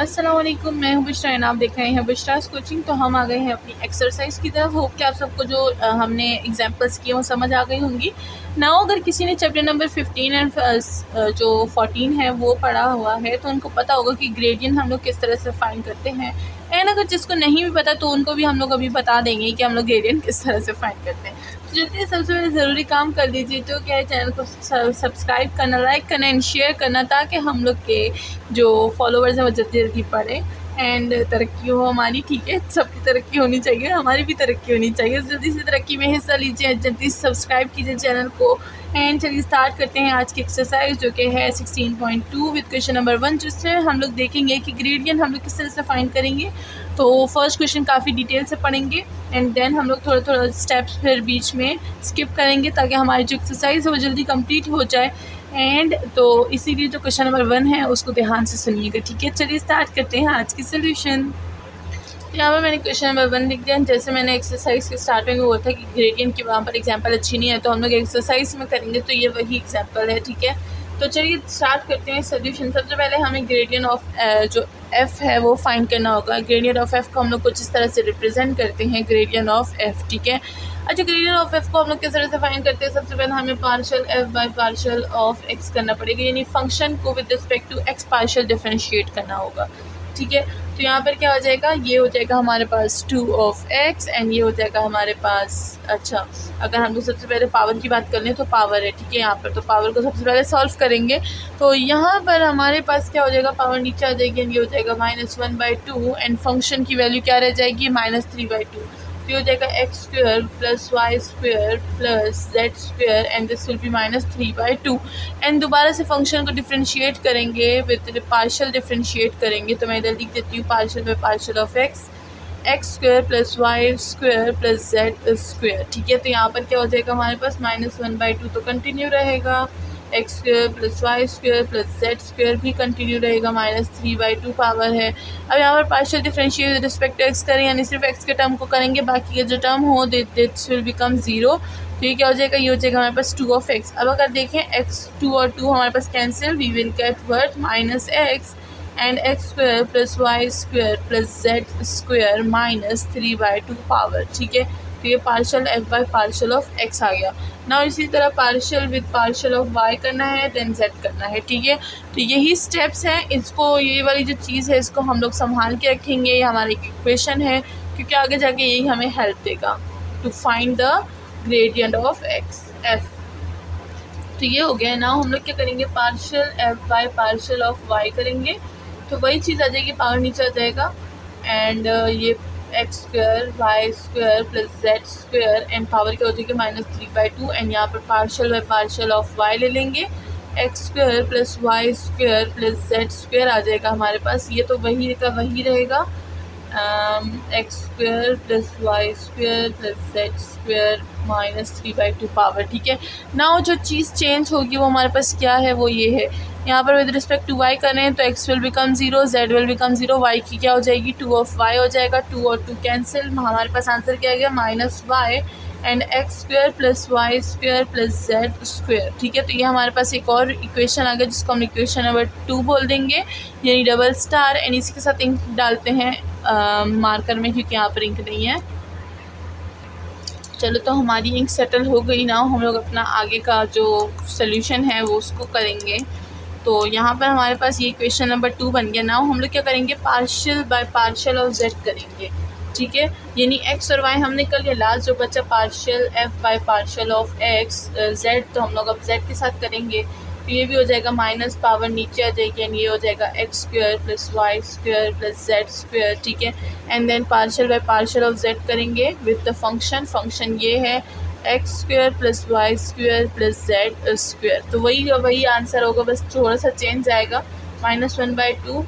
अस्सलाम वालेकुम, मैं हूं बुशरा और आप देख रहे हैं बुशरास कोचिंग। तो हम आ गए हैं अपनी एक्सरसाइज की तरफ। होप कि आप सबको जो हमने एग्जांपल्स किए वो समझ आ गई होंगी ना। अगर किसी ने चैप्टर नंबर 15 एंड जो 14 है वो पढ़ा हुआ है तो उनको पता होगा कि ग्रेडियंट हम लोग किस तरह से फाइंड करते हैं। एंड अगर जिसको नहीं भी पता तो उनको भी हम लोग अभी बता देंगे कि हम लोग ग्रेडियंट किस तरह से फाइंड करते हैं। तो जल्दी सबसे पहले ज़रूरी काम कर लीजिए, तो क्या है, चैनल को सब्सक्राइब करना, लाइक करना एंड शेयर करना, ताकि हम लोग के जो फॉलोवर्स हैं वो जल्दी जल्दी पढ़ें एंड तरक्की हो हमारी। ठीक है, सबकी तरक्की होनी चाहिए, हमारी भी तरक्की होनी चाहिए। जल्दी से तरक्की में हिस्सा लीजिए, जल्दी से सब्सक्राइब कीजिए चैनल को। एंड चलिए स्टार्ट करते हैं आज की एक्सरसाइज, जो कि है 16.2 विद क्वेश्चन नंबर 1, जिससे हम लोग देखेंगे कि ग्रेडियंट हम लोग किस तरह से फाइंड करेंगे। तो फर्स्ट क्वेश्चन काफ़ी डिटेल से पढ़ेंगे एंड देन हम लोग थोड़ा थोड़ा स्टेप्स फिर बीच में स्किप करेंगे, ताकि हमारी जो एक्सरसाइज है वो जल्दी कंप्लीट हो जाए। एंड तो इसीलिए जो क्वेश्चन नंबर 1 है उसको ध्यान से सुनिएगा। ठीक है, चलिए स्टार्ट करते हैं आज की सोल्यूशन। यहाँ पर मैंने क्वेश्चन नंबर 1 लिख दिया। जैसे मैंने एक्सरसाइज के स्टार्ट में हुआ था कि ग्रेडियंट की वहाँ पर एग्जांपल अच्छी नहीं है, तो हम लोग एक्सरसाइज में करेंगे, तो ये वही एग्जांपल है। ठीक है, तो चलिए स्टार्ट करते हैं सोल्यूशन। सबसे पहले हमें ग्रेडियंट ऑफ जो एफ़ है वो फाइंड करना होगा। ग्रेडियंट ऑफ एफ़ को हम लोग कुछ इस तरह से रिप्रेजेंट करते हैं, ग्रेडियंट ऑफ एफ़। ठीक है, अच्छा, ग्रेडियंट ऑफ एफ़ को हम लोग किस तरह से फाइंड करते हैं। सबसे पहले हमें partial F by partial of X करना पड़ेगा, यानी फंक्शन को with respect to X partial differentiate करना होगा। ठीक है, तो यहाँ पर क्या हो जाएगा, ये हो जाएगा हमारे पास 2 ऑफ एक्स एंड ये हो जाएगा हमारे पास, अच्छा अगर हम लोग सबसे पहले पावर की बात कर लें तो पावर है। ठीक है, यहाँ पर तो पावर को सबसे पहले सॉल्व करेंगे, तो यहाँ पर हमारे पास क्या हो जाएगा, पावर नीचे आ जाएगी एंड ये हो जाएगा -1/2 एंड फंक्शन की वैल्यू क्या रह जाएगी, -3/2। तो ये हो जाएगा x square plus Y square plus Z square and this will be -3/2। And दोबारा से फंक्शन को डिफ्रेंशिएट करेंगे विद पार्शियल डिफ्रेंशिएट करेंगे, तो मैं इधर लिख देती हूँ partial by partial of X, X square plus Y square plus Z square. ठीक है, तो यहाँ पर क्या हो जाएगा हमारे पास -1/2 तो कंटिन्यू रहेगा, x square plus Y square plus Z square भी कंटिन्यू रहेगा, -3/2 पावर है। अब यहाँ पर partial differentiate with respect to X करें, यानी सिर्फ एक्स के टर्म को करेंगे, बाकी के जो टर्म हो दिस विल बिकम 0। तो ये क्या हो जाएगा, ये हो जाएगा हमारे पास 2 ऑफ एक्स। अब अगर देखें एक्स 2 और 2 हमारे पास cancel, we will get worth -x and x square plus Y square plus Z square -3/2 power. ठीक है, तो ये partial F by partial of x आ गया। ना इसी तरह partial with partial of y करना है, देन जेड करना है। ठीक है, तो यही स्टेप्स हैं। इसको, ये वाली जो चीज़ है इसको हम लोग संभाल के रखेंगे, ये हमारी इक्वेशन है, क्योंकि आगे जाके यही हमें हेल्प देगा to find the gradient of X F. तो ये हो गया ना। हम लोग क्या करेंगे, partial F by partial of Y करेंगे, तो वही चीज़ आ जाएगी, पावर नीचे आ जाएगा एंड ये x square y square plus Z square and power क्या हो जाएगी -3/2 एंड यहाँ पर partial by partial of y ले लेंगे, x square plus Y square plus Z square आ जाएगा हमारे पास। ये तो वही का वही रहेगा, x square plus Y square plus Z square -3/2 power. ठीक है, ना जो चीज़ चेंज होगी वो हमारे पास क्या है, वो ये है। यहाँ पर विद रिस्पेक्ट टू वाई करें तो X will become 0, Z will become 0, Y की क्या हो जाएगी 2 ऑफ वाई हो जाएगा, 2 और 2 कैंसिल, हमारे पास आंसर क्या आ गया -y and x square plus Y square plus Z square. ठीक है, तो ये हमारे पास एक और इक्वेशन आ गया, जिसको हम इक्वेशन नंबर 2 बोल देंगे, यानी डबल स्टार। एंड इसी के साथ इंक डालते हैं मार्कर में, क्योंकि यहाँ पर इंक नहीं है। चलो, तो हमारी इंक सेटल हो गई ना। हम लोग अपना आगे का जो सोल्यूशन है वो उसको करेंगे। तो यहाँ पर हमारे पास ये क्वेश्चन नंबर 2 बन गया ना। हम लोग क्या करेंगे, partial by partial of z करेंगे। ठीक है, यानी एक्स और वाई हमने कर लिया, लास्ट जो बच्चा partial F by partial of x Z, तो हम लोग अब जेड के साथ करेंगे। तो ये भी हो जाएगा माइनस, पावर नीचे आ जाएगी एंड ये हो जाएगा x square plus Y square plus Z square. ठीक है, and then partial by partial of z करेंगे विद द फंक्शन ये है x square plus Y square plus Z square. तो वही आंसर होगा, बस थोड़ा सा चेंज आएगा, -1/2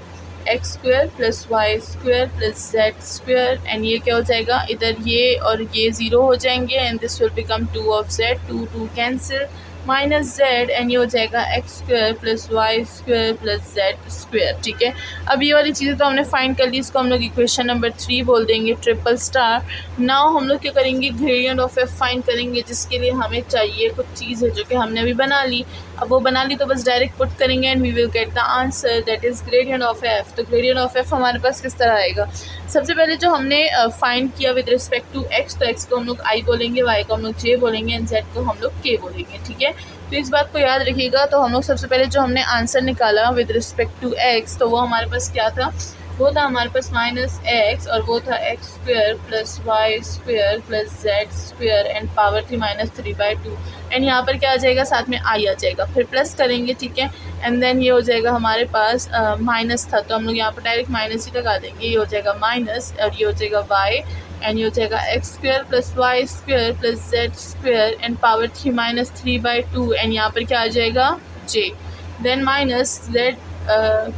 x square plus Y square plus Z square and ये क्या हो जाएगा, इधर ये और ये 0 हो जाएंगे and this will become 2 of z, 2 2 cancel, minus z and ये हो जाएगा x square plus Y square plus Z square. ठीक है, अब ये वाली चीज़ें तो हमने फाइंड कर ली, इसको हम लोग इक्वेशन नंबर 3 बोल देंगे, ट्रिपल स्टार। नाउ हम लोग क्या करेंगे, ग्रेडियंट ऑफ एफ फाइंड करेंगे, जिसके लिए हमें चाहिए कुछ चीज़ है जो कि हमने अभी बना ली। अब वो बना ली तो बस डायरेक्ट पुट करेंगे and we will get the answer, that is gradient of f. तो ग्रेडियंट ऑफ एफ हमारे पास किस तरह आएगा, सबसे पहले जो हमने फाइंड किया विद रिस्पेक्ट टू एक्स, तो एक्स को हम लोग आई बोलेंगे, वाई को हम लोग जे बोलेंगे एंड जेड को हम लोग के बोलेंगे। ठीक है, तो इस बात को याद रखिएगा। तो हम लोग सबसे पहले जो हमने आंसर निकाला विद रिस्पेक्ट टू एक्स, तो वो हमारे पास क्या था, वो था हमारे पास माइनस एक्स और वो था x square plus Y square plus Z square and power थी -3/2 एंड यहाँ पर क्या आ जाएगा, साथ में आई आ जाएगा, फिर प्लस करेंगे। ठीक है, एंड देन ये हो जाएगा हमारे पास माइनस था तो हम लोग यहाँ पर डायरेक्ट माइनस ही लगा देंगे, ये हो जाएगा माइनस और ये हो जाएगा वाई एंड ये हो जाएगा x square plus Y square plus Z square and power थी -3/2 एंड यहाँ पर क्या आ जाएगा जे, देन माइनस जेड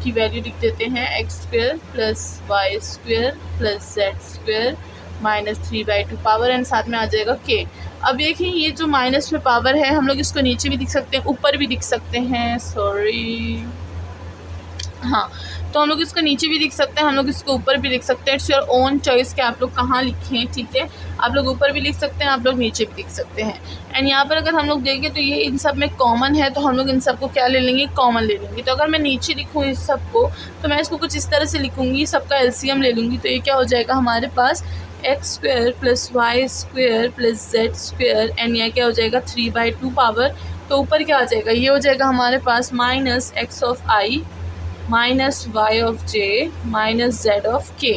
की वैल्यू लिख देते हैं x square plus Y square plus Z square -3/2 power and साथ में आ जाएगा के। अब देखिए ये जो माइनस में पावर है हम लोग इसको नीचे भी लिख सकते हैं, ऊपर भी लिख सकते हैं, सॉरी हाँ, तो हम लोग इसको नीचे भी लिख सकते हैं, हम लोग इसको ऊपर भी लिख सकते हैं, इट्स योर ओन चॉइस कि आप लोग कहाँ लिखें। ठीक है, आप लोग ऊपर भी लिख सकते हैं, आप लोग नीचे भी लिख सकते हैं। एंड यहाँ पर अगर हम लोग देखें तो ये इन सब में कॉमन है, तो हम लोग इन सब को क्या ले लेंगे, कॉमन ले लेंगे। तो अगर मैं नीचे लिखूँ इस सब को तो मैं इसको कुछ इस तरह से लिखूँगी, सबका एलसीएम ले लूँगी, तो ये क्या हो जाएगा हमारे पास x square plus Y square plus Z square and यह क्या हो जाएगा 3/2 पावर, तो ऊपर क्या आ जाएगा, ये हो जाएगा हमारे पास minus x of i minus y of j minus z of k.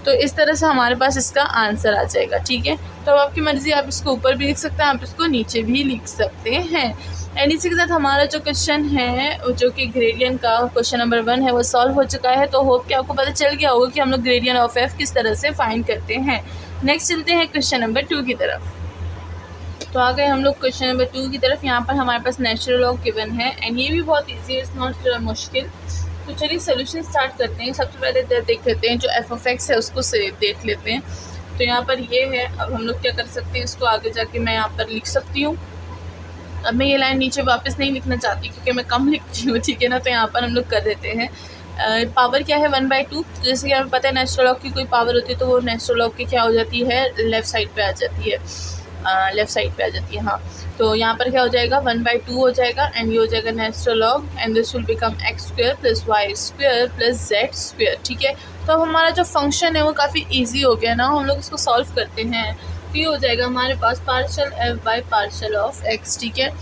तो इस तरह से हमारे पास इसका आंसर आ जाएगा। ठीक है, तो अब आपकी मर्ज़ी, आप इसको ऊपर भी लिख सकते हैं, आप इसको नीचे भी लिख सकते हैं। एंड इसी के साथ हमारा जो क्वेश्चन है जो कि ग्रेडियंट का क्वेश्चन नंबर 1 है वो सॉल्व हो चुका है। तो होप कि आपको पता चल गया होगा कि हम लोग ग्रेडियंट ऑफ एफ किस तरह से फाइंड करते हैं। नेक्स्ट चलते हैं क्वेश्चन नंबर 2 की तरफ। तो आ गए हम लोग क्वेश्चन नंबर 2 की तरफ। यहाँ पर हमारे पास नेचुरल लॉग गिवन है एंड ये भी बहुत ईजी है, इट्स नॉट मुश्किल। तो चलिए सोल्यूशन स्टार्ट करते हैं। सबसे पहले देख लेते हैं जो एफ ऑफ एक्स है उसको से देख लेते हैं। तो यहाँ पर ये है, अब हम लोग क्या कर सकते हैं, इसको आगे जाके मैं यहाँ पर लिख सकती हूँ। अब मैं ये लाइन नीचे वापस नहीं लिखना चाहती क्योंकि मैं कम लिखती हूँ। ठीक है ना, तो यहाँ पर हम लोग कर देते हैं। पावर क्या है 1/2, तो जैसे कि हमें पता है नेचुरल लॉग की कोई पावर होती है तो वो नेचुरल लॉग की क्या हो जाती है, लेफ़्ट साइड पे आ जाती है, लेफ़्ट साइड पे आ जाती है। हाँ, तो यहाँ पर क्या हो जाएगा 1/2 हो जाएगा एंड ये हो जाएगा natural log and this will become x square plus Y square plus Z square. ठीक है, तो अब हमारा जो फंक्शन है वो काफ़ी ईजी हो गया ना, हम लोग इसको सॉल्व करते हैं। तो ये हो जाएगा हमारे पास partial f by partial of x. ठीक है,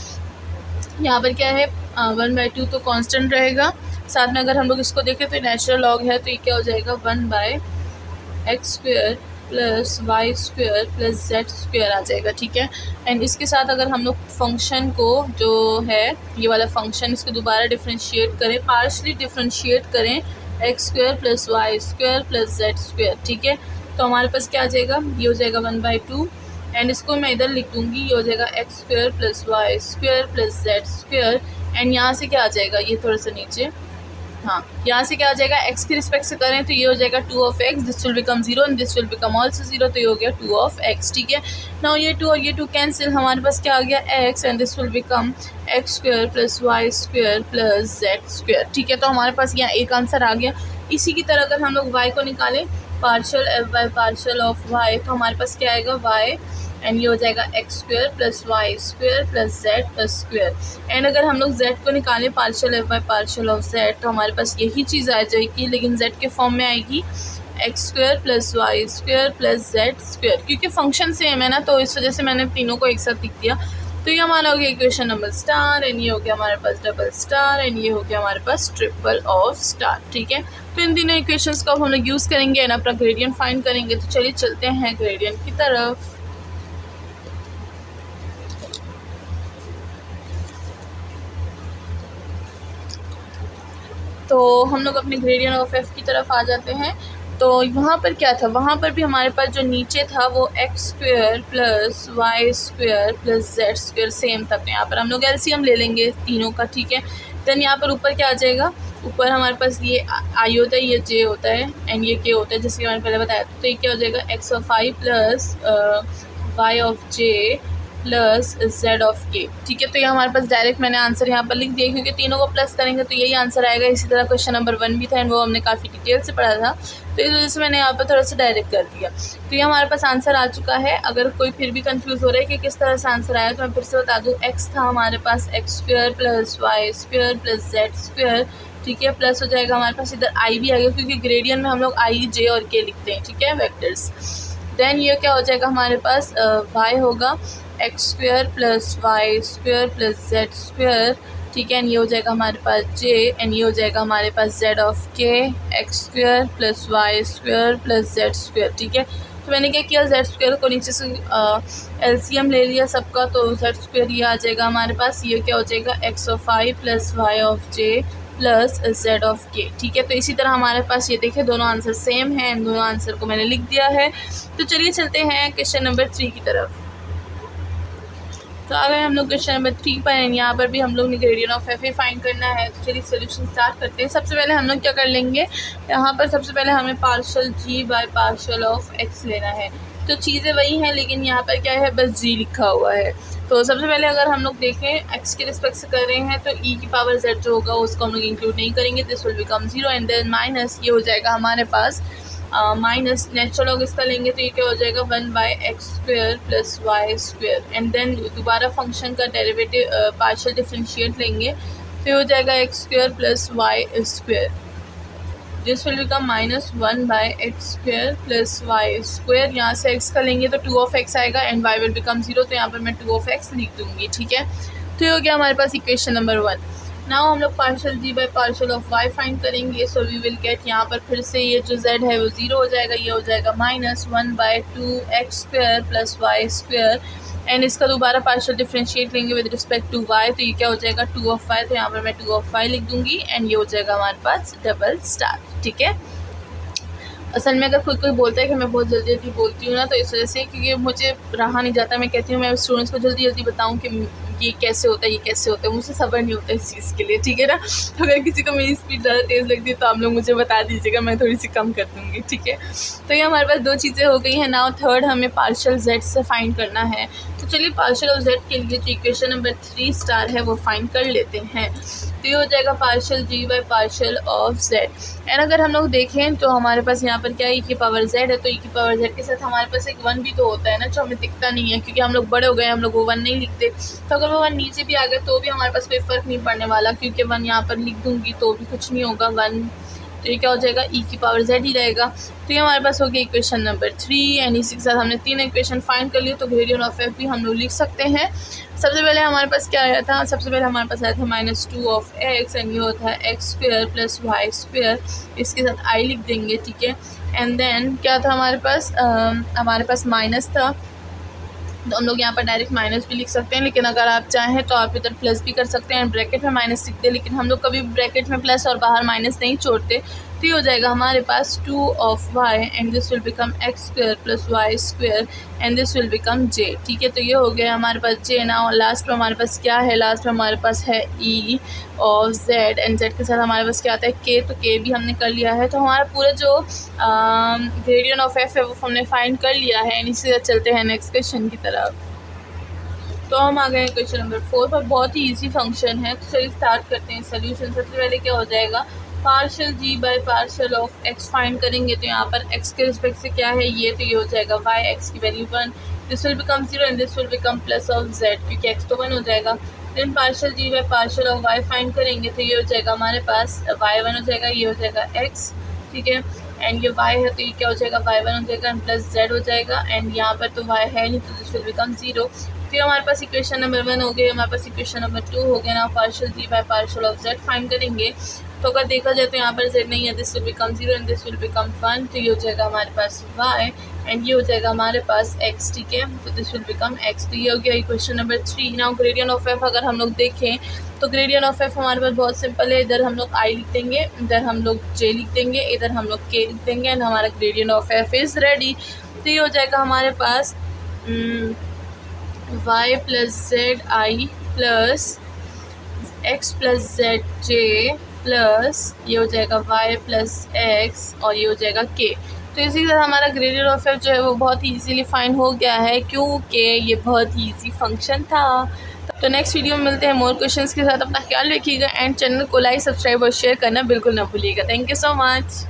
यहाँ पर क्या है 1/2 तो कांस्टेंट रहेगा, साथ में अगर हम लोग इसको देखें तो नेचुरल लॉग है तो ये क्या हो जाएगा 1/x square plus Y square plus Z square आ जाएगा। ठीक है, एंड इसके साथ अगर हम लोग फंक्शन को जो है ये वाला फंक्शन इसको दोबारा डिफ्रेंशिएट करें, पार्शली डिफ्रेंशिएट करें x square plus Y square plus Z square. ठीक है, तो हमारे पास क्या आ जाएगा, ये हो जाएगा 1/2 एंड इसको मैं इधर लिख दूँगी, ये हो जाएगा x square plus Y square plus Z square and यहाँ से क्या आ जाएगा, ये थोड़ा सा नीचे, हाँ यहाँ से क्या आ जाएगा एक्स के रिस्पेक्ट से करें तो ये हो जाएगा 2 of x, this will become 0 and this will become also 0, तो ये हो गया 2 ऑफ एक्स। ठीक है, नाउ ये 2 और ये 2 कैंसिल, हमारे पास क्या आ गया x and this will become x square plus Y square plus Z square. ठीक है, तो हमारे पास यहाँ एक आंसर आ गया। इसी की तरह अगर हम लोग वाई को निकालें partial f by partial of y, तो हमारे पास क्या आएगा वाई एंड ये हो जाएगा x square plus Y square plus z plus square and अगर हम लोग जेड को निकालें partial f by partial of z तो हमारे पास यही चीज़ आ जाएगी, लेकिन जेड के फॉर्म में आएगी x square plus Y square plus Z square, क्योंकि फंक्शन सेम है ना तो इस वजह से मैंने तीनों को एक साथ लिख दिया। तो ये हमारा हो गया इक्वेशन नंबर स्टार एंड ये हो गया हमारे पास डबल स्टार एंड ये हो गया हमारे पास ट्रिपल ऑफ स्टार। ठीक है, तो इन तीनों इक्वेशंस को हम लोग यूज़ करेंगे एंड अपना ग्रेडियंट फाइंड करेंगे। तो चलिए चलते हैं ग्रेडियंट की तरफ। तो हम लोग अपने ग्रेडियंट ऑफ एफ की तरफ आ जाते हैं। तो वहाँ पर क्या था, वहाँ पर भी हमारे पास जो नीचे था वो x square plus Y square plus Z square same था, तो यहाँ पर हम लोग एलसीएम ले लेंगे तीनों का। ठीक है, देन यहाँ पर ऊपर क्या आ जाएगा, ऊपर हमारे पास ये आई होता है, ये जे होता है एंड ये के होता है, जैसे कि मैंने पहले बताया। तो ये क्या हो जाएगा x of i plus y of j plus z of k. ठीक है, तो ये हमारे पास डायरेक्ट मैंने आंसर यहाँ पर लिख दिया, क्योंकि तीनों को प्लस करेंगे तो यही आंसर आएगा। इसी तरह क्वेश्चन नंबर 1 भी था एंड वो हमने काफ़ी डिटेल से पढ़ा था, तो इस वजह से मैंने यहाँ पर थोड़ा सा डायरेक्ट कर दिया। तो ये हमारे पास आंसर आ चुका है। अगर कोई फिर भी कंफ्यूज हो रहा है कि किस तरह से आंसर आया, तो मैं फिर से बता दूँ, एक्स था हमारे पास x square plus Y square plus Z square. ठीक है, प्लस हो जाएगा हमारे पास इधर आई भी आ गया, क्योंकि ग्रेडियंट में हम लोग आई, जे और के लिखते हैं। ठीक है, वेक्टर्स। देन ये क्या हो जाएगा हमारे पास, वाई होगा x square plus Y square plus Z square. ठीक है, एंड ये हो जाएगा हमारे पास जे, एंड ये हो जाएगा हमारे पास z of k x square plus Y square plus Z square. ठीक है, तो मैंने क्या किया, जेड स्क्वायर को नीचे से एलसीएम ले लिया सबका, तो जेड स्क्वायर ये आ जाएगा हमारे पास। ये क्या हो जाएगा, x of i plus y of j plus z of k. ठीक है, तो इसी तरह हमारे पास ये देखिए दोनों आंसर सेम हैं एंड दोनों आंसर को मैंने लिख दिया है। तो चलिए चलते हैं क्वेश्चन नंबर 3 की तरफ। तो आ गए हम लोग क्वेश्चन नंबर 3 पर, यहाँ पर भी हम लोग ने gradient of F A find करना है। तो चलिए सोल्यूशन स्टार्ट करते हैं। सबसे पहले हम लोग क्या कर लेंगे, यहाँ पर सबसे पहले हमें partial g by partial of x लेना है। तो चीज़ें वही हैं, लेकिन यहाँ पर क्या है, बस जी लिखा हुआ है। तो सबसे पहले अगर हम लोग देखें एक्स के रिस्पेक्ट से कर रहे हैं, तो ई की पावर जेड जो होगा उसको हम लोग इंक्लूड नहीं करेंगे, this will become 0 and then minus ये हो जाएगा हमारे पास माइनस नेचुरल लॉग इसका लेंगे, तो ये क्या हो जाएगा 1 by x square plus Y square. And then दोबारा फंक्शन का डेरिवेटिव पार्शियल डिफरेंशिएट लेंगे, तो हो जाएगा x square plus Y square. This will become minus 1 by x square plus Y square. यहाँ से एक्स का लेंगे तो 2 ऑफ एक्स आएगा एंड वाई विल बिकम 0, तो यहाँ पर मैं 2 ऑफ एक्स लिख दूँगी। ठीक है, तो ये हो गया हमारे पास इक्वेशन नंबर 1। नाउ हम लोग partial g by partial of y find करेंगे, सो वी विल गेट, यहाँ पर फिर से ये जो z है वो 0 हो जाएगा, ये हो जाएगा minus 1 by 2 x square plus Y square. And इसका दोबारा पार्शियल डिफरेंशिएट लेंगे विद रिस्पेक्ट टू y, तो ये क्या हो जाएगा 2 ऑफ y, तो यहाँ पर मैं 2 ऑफ y लिख दूँगी एंड ये हो जाएगा हमारे पास डबल स्टार। ठीक है, असल में अगर कोई बोलता है कि मैं बहुत जल्दी जल्दी बोलती हूँ ना, तो इस वजह से, क्योंकि मुझे रहा नहीं जाता, मैं कहती हूँ मैं स्टूडेंट्स को जल्दी जल्दी बताऊँ कि ये कैसे होता है, ये कैसे होता है, मुझे सब्र नहीं होता इस चीज़ के लिए। ठीक है ना, तो अगर किसी को मेरी स्पीड ज़्यादा तेज़ लगती है तो आप लोग मुझे बता दीजिएगा, मैं थोड़ी सी कम कर दूँगी। ठीक है, तो ये हमारे पास 2 चीज़ें हो गई हैं। नाउ थर्ड हमें पार्शियल जेड से फाइंड करना है, तो चलिए पार्शियल ऑफ जेड के लिए जो इक्वेशन नंबर 3 स्टार है वो फाइंड कर लेते हैं। तो ये हो जाएगा partial g by partial of z. And अगर हम लोग देखें तो हमारे पास यहाँ पर क्या है, ई की पावर जेड है, तो ई की पावर जेड के साथ हमारे पास एक 1 भी तो होता है ना, जो हमें दिखता नहीं है, क्योंकि हम लोग बड़े हो गए, हम लोग वो 1 नहीं लिखते। तो अगर वो 1 नीचे भी आ गया तो भी हमारे पास कोई फ़र्क नहीं पड़ने वाला, क्योंकि 1 यहाँ पर लिख दूँगी तो भी कुछ नहीं होगा 1, तो ये क्या हो जाएगा, ई की पावर जेड ही रहेगा। तो ये हमारे पास हो गया इक्वेशन नंबर 3 एंड इसी के साथ हमने 3 इक्वेशन फाइंड कर लिए। तो ग्रेडियंट ऑफ एफ भी हम लोग लिख सकते हैं। सबसे पहले हमारे पास क्या आया था, सबसे पहले हमारे पास आया था -2 ऑफ एक्स एंड ये होता है x square plus Y square, इसके साथ आई लिख देंगे। ठीक है, एंड देन क्या था हमारे पास माइनस था, तो हम लोग यहाँ पर डायरेक्ट माइनस भी लिख सकते हैं, लेकिन अगर आप चाहें तो आप इधर प्लस भी कर सकते हैं, ब्रैकेट में माइनस लिखते हैं, लेकिन हम लोग कभी ब्रैकेट में प्लस और बाहर माइनस नहीं छोड़ते। तो ये हो जाएगा हमारे पास 2 of y and this will become x square plus Y square and this will become j। ठीक है, तो ये हो गया हमारे पास j। ना और लास्ट में हमारे पास क्या है, लास्ट में हमारे पास है e और z एंड z के साथ हमारे पास क्या आता है k, तो k भी हमने कर लिया है। तो हमारा पूरा जो ग्रेडियंट ऑफ f है वो हमने फाइंड कर लिया है। एंड इसी तरह चलते हैं नेक्स्ट क्वेश्चन की तरफ। तो हम आ गए क्वेश्चन नंबर 4 पर, बहुत ही इजी फंक्शन है। तो चलिए स्टार्ट करते हैं सोल्यूशन। सबसे पहले क्या हो जाएगा, partial g by partial of x find करेंगे, तो यहाँ पर एक्स के रिस्पेक्ट से क्या है ये, तो ये हो जाएगा वाई, एक्स की value 1, this will become 0 and this will become plus of z, क्योंकि एक्स तो 1 हो जाएगा। Then partial g by partial of y find करेंगे, तो ये हो जाएगा हमारे पास वाई 1 हो जाएगा, ये हो जाएगा एक्स। ठीक है, एंड ये y है तो ये क्या हो जाएगा y1 हो जाएगा एंड प्लस z हो जाएगा। एंड यहाँ पर तो y है नहीं, तो दिस विल बिकम 0। तो ये हमारे पास इक्वेशन नंबर 1 हो गई। हमारे पास इक्वेशन नंबर 2 हो गया। ना partial g by partial of z find करेंगे, तो अगर देखा जाए तो यहाँ पर z नहीं है, this will become 0 and this will become 1, तो ये हो जाएगा हमारे पास y एंड ये हो जाएगा हमारे पास x। ठीक है, तो दिस विल बिकम x। तो ये हो गया equation number 3। Now gradient of f अगर हम लोग देखें तो ग्रेडियंट ऑफ f हमारे पास बहुत सिंपल है, इधर हम लोग i लिख देंगे, इधर हम लोग j लिख देंगे, इधर हम लोग k लिख देंगे एंड हमारा gradient of f is ready. तो ये हो जाएगा हमारे पास y plus Z I plus x plus Z J plus ये हो जाएगा y प्लस x और ये हो जाएगा k। तो इसी तरह हमारा ग्रेडेड ऑफ एफ जो है वो बहुत ही ईजीली फाइन हो गया है, क्योंकि ये बहुत ही ईजी फंक्शन था। तो नेक्स्ट वीडियो में मिलते हैं मोर क्वेश्चंस के साथ। अपना ख्याल रखिएगा एंड चैनल को लाइक, सब्सक्राइब और शेयर करना बिल्कुल ना भूलिएगा। Thank you so much.